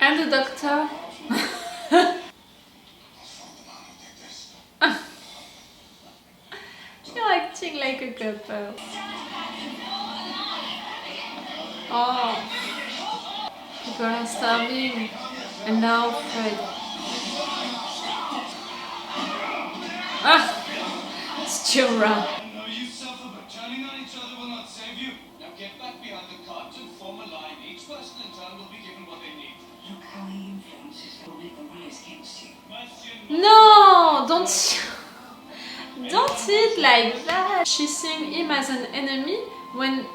And the doctor. You're acting like a couple. Oh, people are starving. And now Fred. Ah, Stuart. No, you suffer, but turning on each other will not save you. Now get back behind the cart and form a line. Each person in turn will be given what they need. Look how he influences public bias against you. No, don't see it like that. She's seeing him as an enemy when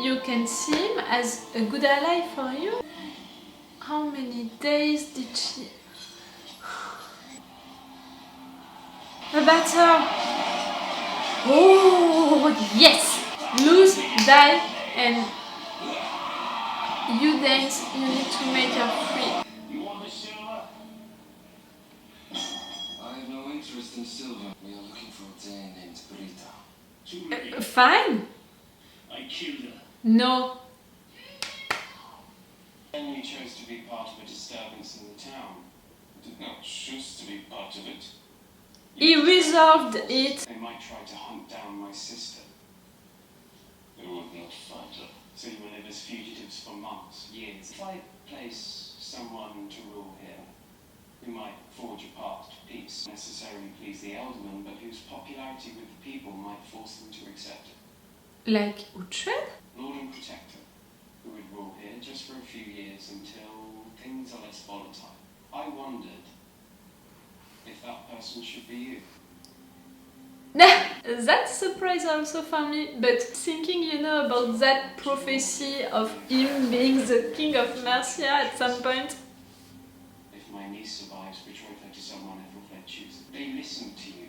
you can see him as a good ally for you. How many days did she... A batter! Oh, yes! Lose, die, and you dance, you need to make her free. You want the silver? I have no interest in silver. We are looking for a dame named Brita. Too late. Fine? I killed her. No. Then you chose to be part of a disturbance in the town. I did not choose to be part of it. He resolved it. They might try to hunt down my sister. They would not find her. So you will live as fugitives for months, years. If I place someone to rule here, who might forge a path to peace, necessarily please the Elderman, but whose popularity with the people might force them to accept it. Like Uhtred? Lord and Protector, who would rule here just for a few years until things are less volatile. I wondered if that person should be you. That surprised also for me, but thinking, you know, about that prophecy of him being the king of Mercia at some point. If my niece survives, betroth her to someone Ethelflaed chooses. They listen to you.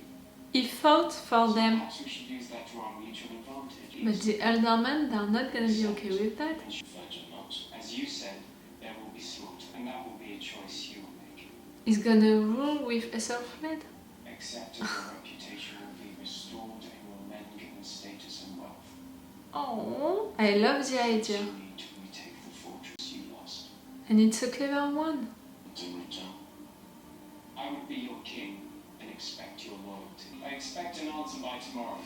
He fought for them, Perhaps we should use that to our mutual advantage. but the Eldermen, they're not gonna be okay with that. And should virgin not. As you said, there will be slaughter, and that will be a choice you will make. He's gonna rule with Ethelflaed? Except as your reputation will be restored and your men given status and wealth. Oh, I love the idea. You need to retake the fortress you lost. And it's a clever one. In return, I would be your king and expect your loyalty. I expect an answer by tomorrow.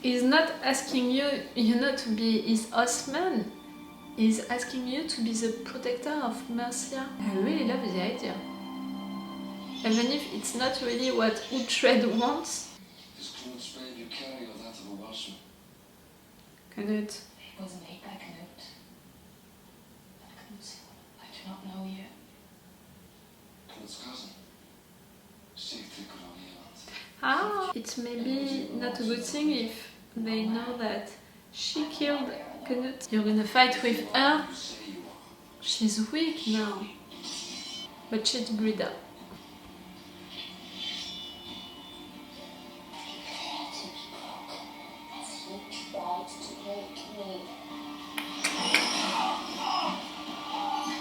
He's not asking you, you know, to be his hostman. He's asking you to be the protector of Mercia. I really love the idea. Even if it's not really what Uhtred wants. Is Knut's babe you carry or that of a Welshman? Canute. He was made by Knut. But Knut, I do not know you. Knut's cousin. Sigtryggur of Irland. Ah, it's maybe not a good thing if they know that she killed Canute. You're gonna fight with her? You say you are. She's weak now. But she's Brida.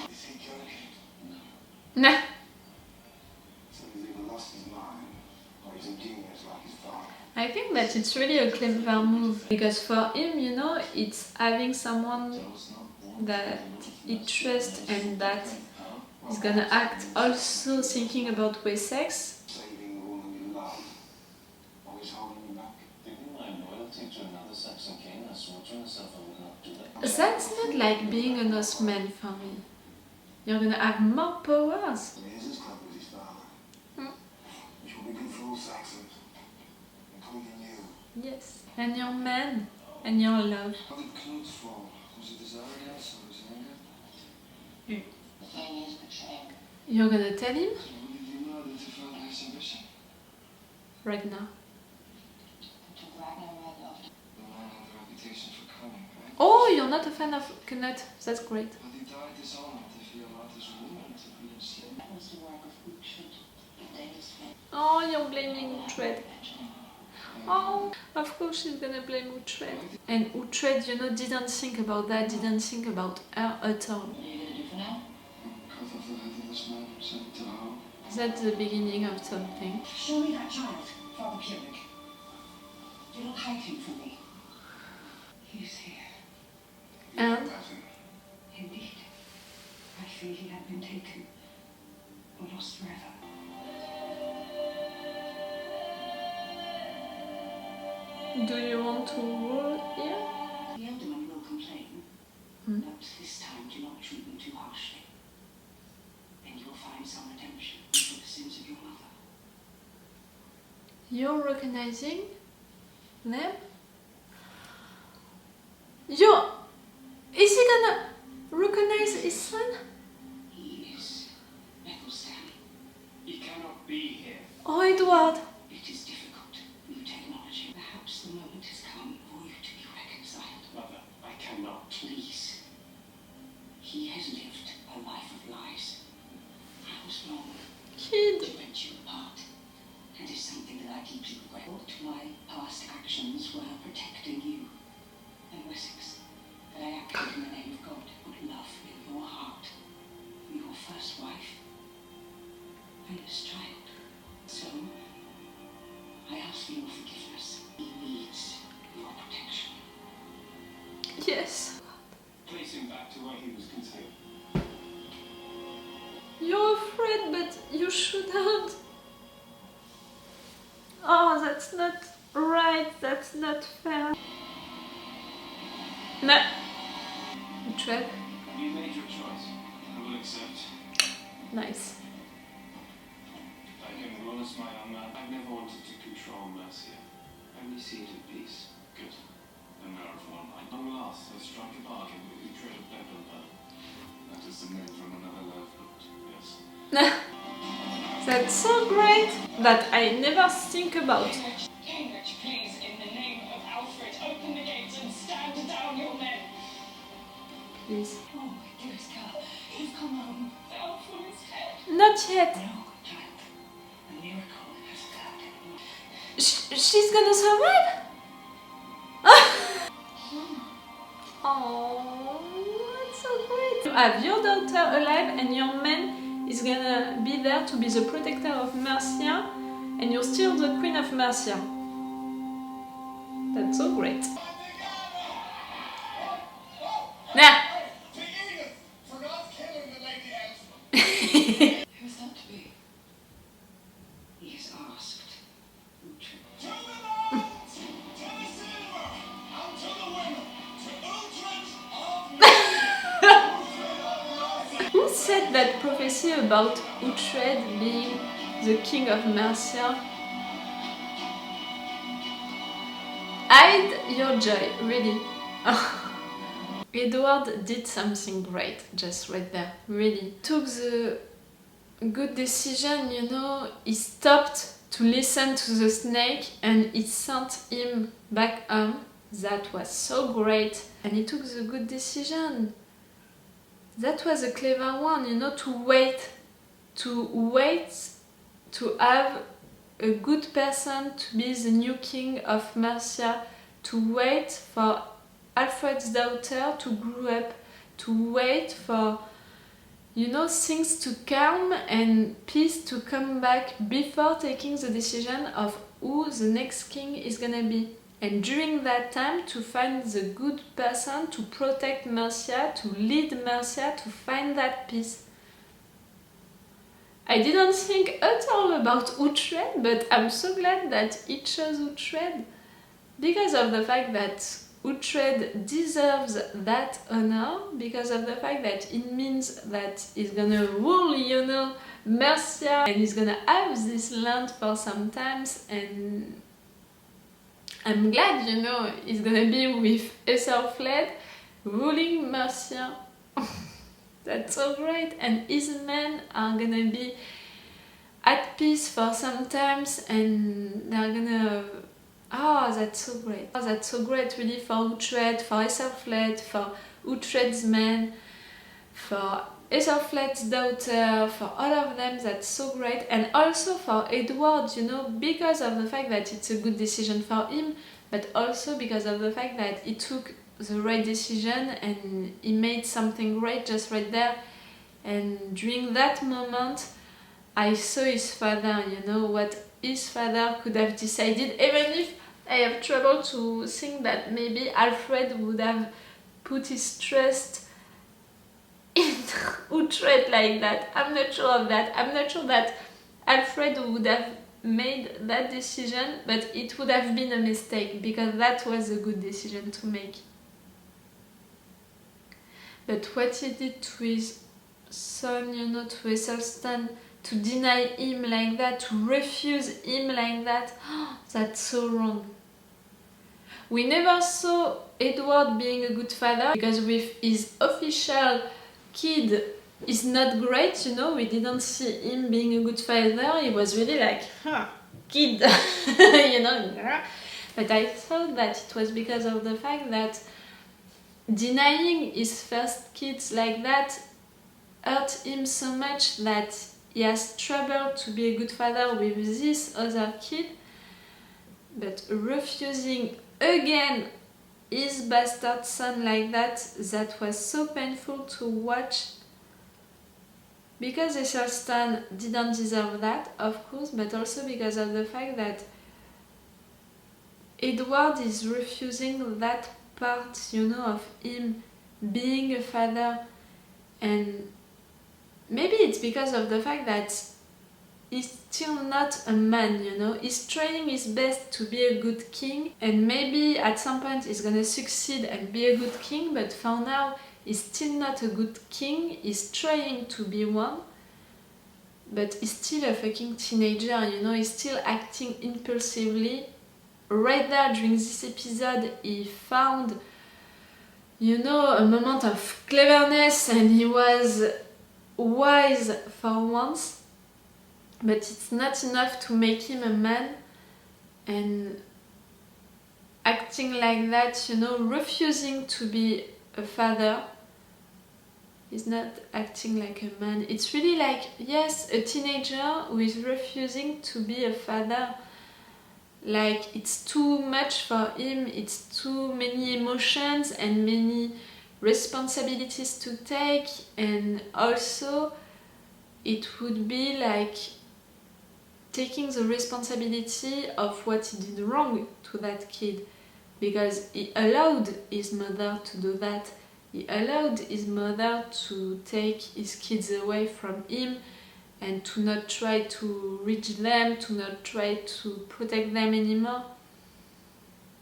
You think you're a king? Nah. So he's either lost his mind or he's ingenious like his father. I think that it's really a clever move. Because for him, you know, it's having someone Those not born that he trusts and that is gonna act also thinking about Wessex. saving the woman you love. Always holding you back. Given my loyalty to another Saxon king, I swore to myself I would not do that. That's not like being an Osman for me. You're gonna have more powers. He is as clever as his father. Hmm. Which will be good for all Saxons, including you. Yes. And your man. And your love. How did Knut fall? Was it his arrogance or his anger? The thing is betraying. You're gonna tell him? So what did you murder to find his ambition? Ragnar. It took Ragnar right after. The man had a reputation for cunning, right? Oh, you're not a fan of Knut. That's great. But he died dishonored if he allowed his woman to be enslaved. That was the work of Uhtred, the Danish friend. Oh, you're blaming Uhtred. Oh, of course she's gonna blame Uhtred. And Uhtred, you know, didn't think about that, didn't think about her at all. What are you gonna do for now? Cut off the head of this man, send it to Hal. That's the beginning of something. Show me that child, Father Puric. Do not hide him from me. He is here. And Peasant. Indeed. I fear he had been taken or lost forever. Do you want to rule here? The Elderman will complain, but this time do not treat me too harshly. Then you will find some redemption for the sins of your mother. You're recognizing them? Is he gonna recognize his son? He is Ethelstan. He cannot be here. Oh, Edward. It is difficult, new technology. Perhaps the moment has come for you to be reconciled. Mother, I cannot. Please. He has lived a life of lies. I was wrong Kid. to rent you apart. And it's something that I deeply regret. My past actions were protecting you and Wessex. That I acted in the name of God, put love in your heart for your first wife and this child. So, I ask for your forgiveness. He needs your protection. Yes. Place him back to where he was concealed. You're afraid, but you shouldn't. Oh, that's not right. That's not fair. No. Uhtred. You made your choice. I will accept. Nice. I can release my own man. I've never wanted to control Mercia. Only see it at peace. Good. The nerve of one night. Long last, I strike a bargain with Uhtred of Beverland. That is the name from another love book. Yes. That's so great that I never think about. Cambridge, please, in the name of Alfred, open the gates and stand down your men. Please. Oh, my dearest girl, you've come home. The elf woman's head. Not yet. No, child. A miracle has occurred. She's gonna survive? Oh, that's so great. You have your daughter alive and your man is gonna be there to be the protector of Mercia and you're still the Queen of Mercia. That's so great. Nah. Who's that to be? He has asked Uhtred. Who said that prophecy about Uhtred being the king of Mercia? Hide your joy, really. Edward did something great just right there, really. Took the good decision, you know, he stopped to listen to the snake and he sent him back home. That was so great. And he took the good decision. That was a clever one, you know, to wait to have a good person to be the new king of Mercia, to wait for Alfred's daughter to grow up, to wait for, you know, things to calm and peace to come back before taking the decision of who the next king is gonna be. And during that time to find the good person to protect Mercia, to lead Mercia, to find that peace. I didn't think at all about Uhtred, but I'm so glad that he chose Uhtred because of the fact that Uhtred deserves that honor, because of the fact that it means that he's gonna rule, you know, Mercia, and he's gonna have this land for some times, and I'm glad, you know, he's gonna be with Ethelflaed ruling Mercia. That's so great, and his men are gonna be at peace for some times, and they're gonna... Oh, that's so great. Oh, that's so great, really, for Uhtred, for Ethelflaed, for Uhtred's men, for Ethelflaed's daughter, for all of them. That's so great. And also for Edward, you know, because of the fact that it's a good decision for him, but also because of the fact that he took the right decision and he made something great just right there. And during that moment, I saw his father, you know, what his father could have decided, even if I have trouble to think that maybe Alfred would have put his trust who treat like that. I'm not sure of that. I'm not sure that Alfred would have made that decision, but it would have been a mistake because that was a good decision to make. But what he did to his son, you know, to Esselstyn, to deny him like that, to refuse him like that, that's so wrong. We never saw Edward being a good father because with his official kid is not great, you know, we didn't see him being a good father. He was really like, kid, you know. But I thought that it was because of the fact that denying his first kids like that hurt him so much that he has trouble to be a good father with this other kid. But refusing again his bastard son like that, that was so painful to watch. Because Esselstyn didn't deserve that, of course, but also because of the fact that Edward is refusing that part, you know, of him being a father. And maybe it's because of the fact that he's still not a man, you know. He's trying his best to be a good king, and maybe at some point he's gonna succeed and be a good king, but for now he's still not a good king. He's trying to be one, but he's still a fucking teenager, you know. He's still acting impulsively. Right there during this episode he found, you know, a moment of cleverness and he was wise for once, but it's not enough to make him a man. And acting like that, you know, refusing to be a father, he's not acting like a man. It's really like, yes, a teenager who is refusing to be a father. Like, it's too much for him, it's too many emotions and many responsibilities to take, and also it would be like taking the responsibility of what he did wrong to that kid, because he allowed his mother to do that. He allowed his mother to take his kids away from him and to not try to reach them, to not try to protect them anymore.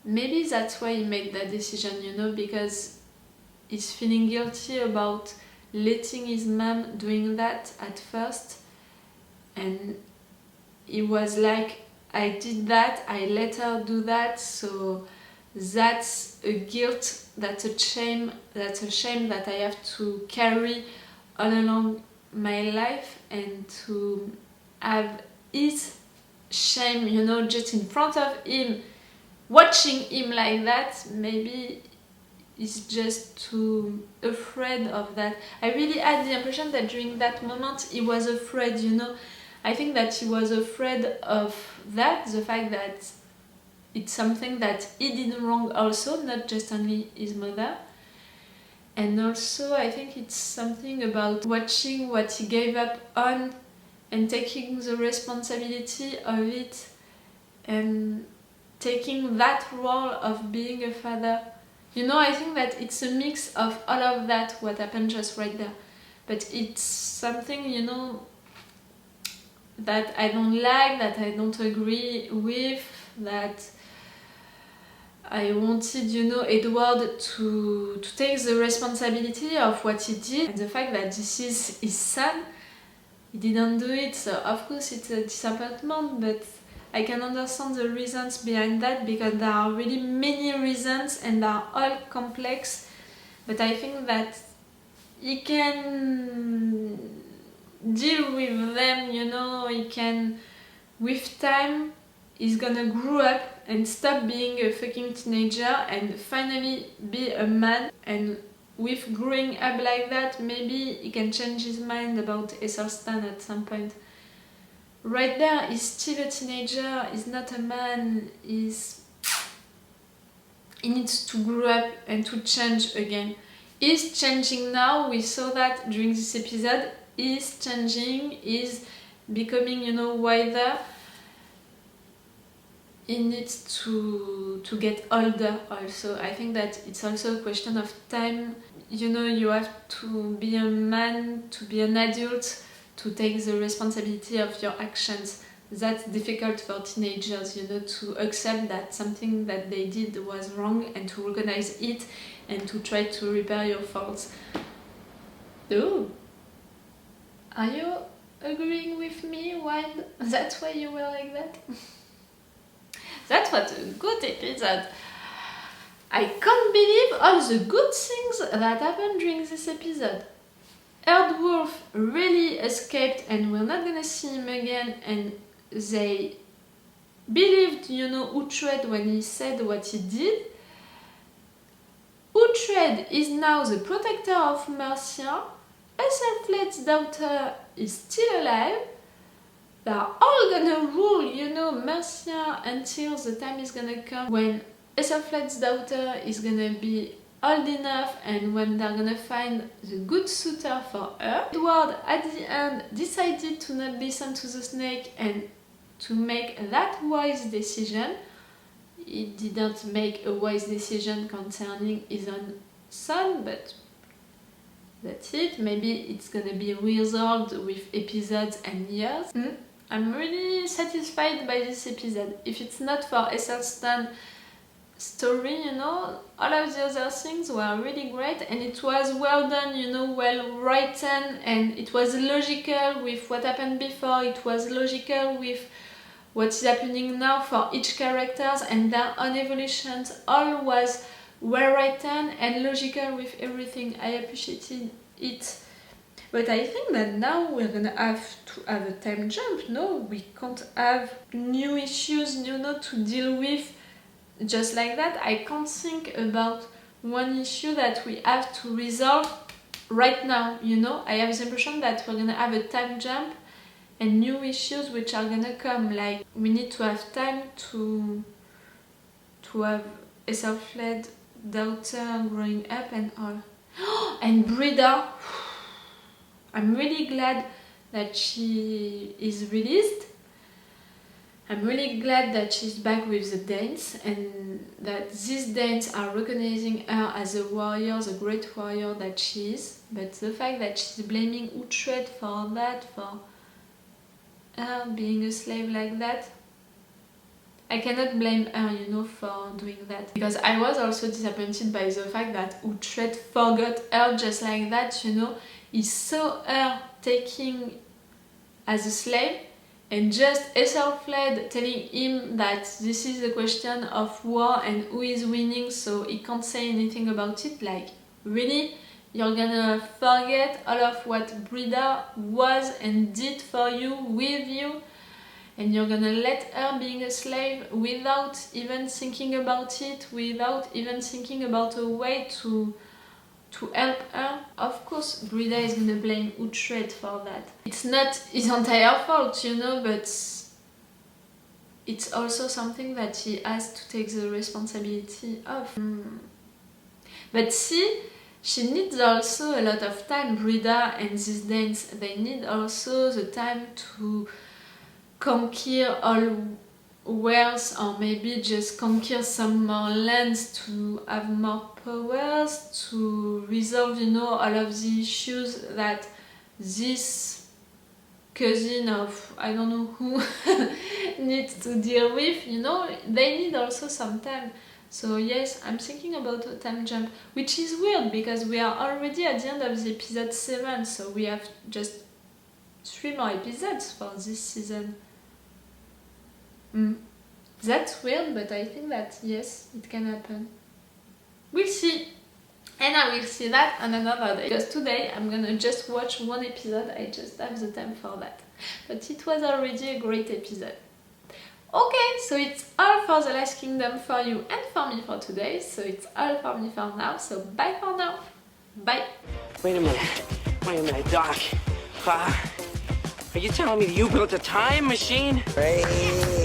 Maybe that's why he made that decision, you know, because he's feeling guilty about letting his mom doing that at first, and he was like, I did that, I let her do that, so that's a guilt, that's a shame that I have to carry all along my life, and to have his shame, you know, just in front of him, watching him like that. Maybe he's just too afraid of that. I really had the impression that during that moment he was afraid, you know. I think that he was afraid of that, the fact that it's something that he did wrong also, not just only his mother. And also I think it's something about watching what he gave up on and taking the responsibility of it and taking that role of being a father. You know, I think that it's a mix of all of that, what happened just right there. But it's something, you know, that I don't like, that I don't agree with, that I wanted, you know, Edward to take the responsibility of what he did, and the fact that this is his son, he didn't do it, so of course it's a disappointment, but I can understand the reasons behind that, because there are really many reasons and they are all complex, but I think that he can deal with them, you know. He can, with time, he's gonna grow up and stop being a fucking teenager and finally be a man. And with growing up like that, maybe he can change his mind about Esselstyn at some point. Right there, he's still a teenager, he's not a man, he needs to grow up and to change again. He's changing now, we saw that during this episode. He's changing, he's becoming, you know, wiser. He needs to get older also. I think that it's also a question of time. you know, you have to be a man, to be an adult, to take the responsibility of your actions. That's difficult for teenagers, you know, to accept that something that they did was wrong and to recognize it and to try to repair your faults. Oh, are you agreeing with me? Why? That's why you were like that? That was a good episode. I can't believe all the good things that happened during this episode. Earthwolf really escaped and we're not gonna see him again, and they believed, you know, Uhtred when he said what he did. Uhtred is now the protector of Mercia. Ethelflaed's daughter is still alive. They are all gonna rule, you know, Mercia until the time is gonna come when Ethelflaed's daughter is gonna be old enough and when they're gonna find the good suitor for her. Edward at the end decided to not listen to the snake and to make that wise decision. He didn't make a wise decision concerning his own son, but that's it. Maybe it's gonna be resolved with episodes and years. I'm really satisfied by this episode. If it's not for Ethelstan story, you know, all of the other things were really great and it was well done, you know, well written, and it was logical with what happened before, it was logical with what is happening now for each characters and their own evolutions. All was well written and logical with everything. I appreciated it. But I think that now we're gonna have to have a time jump. No, we can't have new issues, you know, to deal with just like that. I can't think about one issue that we have to resolve right now, you know. I have the impression that we're gonna have a time jump and new issues which are gonna come, like we need to have time to have Ethelflaed daughter growing up and all. And Brida, I'm really glad that she is released. I'm really glad that she's back with the Danes and that these Danes are recognizing her as a warrior, the great warrior that she is. But the fact that she's blaming Uhtred for that, for her being a slave like that, I cannot blame her, you know, for doing that. Because I was also disappointed by the fact that Uhtred forgot her just like that, you know. He saw her taking as a slave and just Ethelflaed telling him that this is a question of war and who is winning, so he can't say anything about it. Like, really? You're gonna forget all of what Brida was and did for you, with you, and you're gonna let her being a slave without even thinking about it, without even thinking about a way to help her? Of course, Brida is gonna blame Uhtred for that. It's not his entire fault, you know, but it's also something that he has to take the responsibility of. But see, she needs also a lot of time. Brida and these Danes, they need also the time to conquer all wealth, or maybe just conquer some more lands to have more powers, to resolve, you know, all of the issues that this cousin of I don't know who needs to deal with, you know. They need also some time. So yes, I'm thinking about a time jump, which is weird because we are already at the end of the episode 7, so we have just 3 more episodes for this season. That's weird, but I think that yes, it can happen. We'll see. And I will see that on another day. Because today I'm gonna just watch 1 episode, I just have the time for that. But it was already a great episode. Okay, so it's all for The Last Kingdom for you and for me for today. So it's all for me for now, so bye for now. Bye. Wait a minute, Doc. Are you telling me that you built a time machine? Hey.